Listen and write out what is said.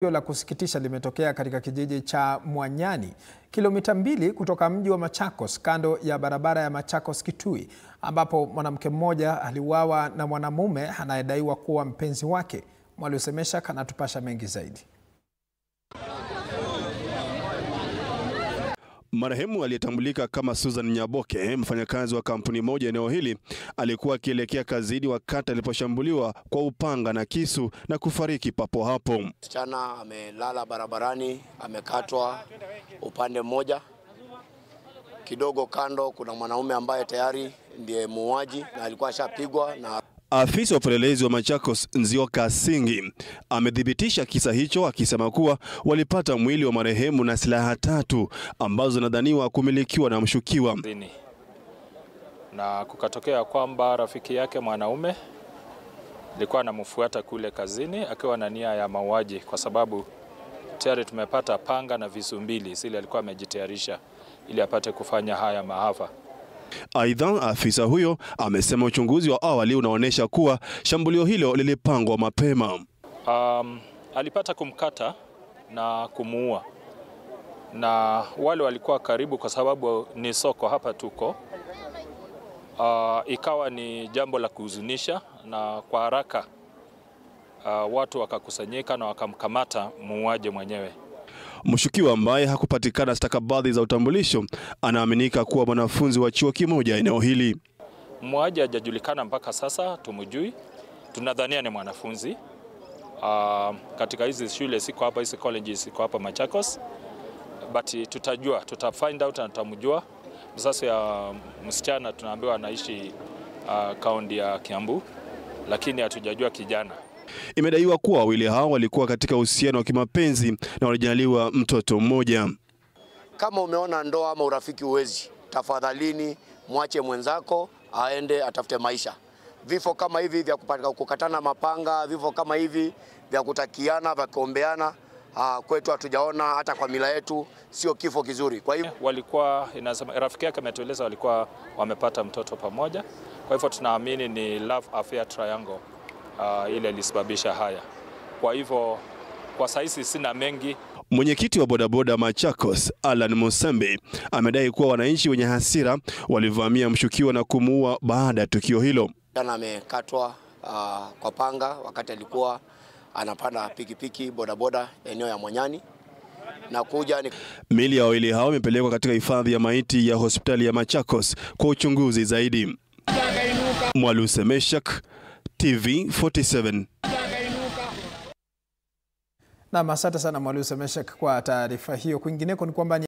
Tukio la kusikitisha limetokea katika kijiji cha Mwanyani, kilomita 2 kutoka mji wa Machakos, kando ya barabara ya Machakos Kitui, ambapo mwanamke mmoja aliuawa na mwanamume anayedaiwa kuwa mpenzi wake. Mwalimu Meshak anatupasha mengi zaidi. Marehemu aliyetambulika kama Susan Nyaboke, mfanyakazi wa kampuni moja eneo hili, alikuwa akielekea kazini wakati aliposhambuliwa kwa upanga na kisu na kufariki papo hapo. Msichana amelala barabarani, amekatwa upande mmoja. Kidogo kando kuna mwanaume ambaye tayari ndiye muuaji na alikuwa ashapigwa na afisa wa upelelezi wa Machakos Nzioka Singi amedhibitisha kisa hicho, akisema kuwa walipata mwili wa marehemu na silaha 3 ambazo zinadhaniwa kumilikiwa na mshukiwa. Na kukatokea kwamba rafiki yake mwanaume alikuwa anamfuata kule kazini akiwa na nia ya mauaji, kwa sababu tayari tumepata panga na visu 2 zile alikuwa amejitayarisha ili apate kufanya haya maafa. Aidha, afisa huyo amesema uchunguzi wa awali unaonesha kuwa shambulio hilo lilipangwa mapema. Alipata kumkata na kumuua, na wale walikuwa karibu kwa sababu ni soko hapa tuko. Ikawa ni jambo la kuhuzunisha, na kwa haraka watu wakakusanyika na wakamkamata muuaji mwenyewe. Mshukiwa ambaye hakupatikana stakabadhi za utambulisho anaaminika kuwa mwanafunzi wa chuo kimoja eneo hili. Muuaji hajajulikana mpaka sasa, tumjui. Tunadhania ni mwanafunzi katika hizi shule siko hapa, hizi colleges siko hapa Machakos, but tutafind out na tutamjua. Sasa ya msichana tunaambiwa anaishi kaunti ya Kiambu, lakini hatujajua kijana. Imedaiwa kuwa wawili hao walikuwa katika uhusiano wa kimapenzi na walijaliwa mtoto mmoja. Kama umeona ndoa ama urafiki uwezi, tafadhalini mwache mwenzako aende atafute maisha. Vifo kama hivi vya kukatana mapanga, vifo kama hivi vya kutakiana, vya kuombeana, kwetu hatujaona, hata kwa mila yetu sio kifo kizuri. Kwa hivyo walikuwa, rafiki yake ametueleza walikuwa wamepata mtoto pamoja. Kwa hivyo tunaamini ni love affair triangle ile ilisababisha haya. Kwa hivyo kwa sasa sina mengi. Mwenyekiti wa bodaboda Machakos, Alan Musembe, amedai kuwa wananchi wenye hasira walivamia mshukiwa na kumuua baada ya tukio hilo. Jana amekatwa kwa panga wakati alikuwa anapanda pikipiki bodaboda eneo ya Mwanyani na kuja ni... Miili ya wawili hao imepelekwa katika hifadhi ya maiti ya hospitali ya Machakos kwa uchunguzi zaidi. Mwalimu Meshak, TV47. Na asante sana Mwalimu Meshak kwa taarifa hiyo. Kwingineko ni kwamba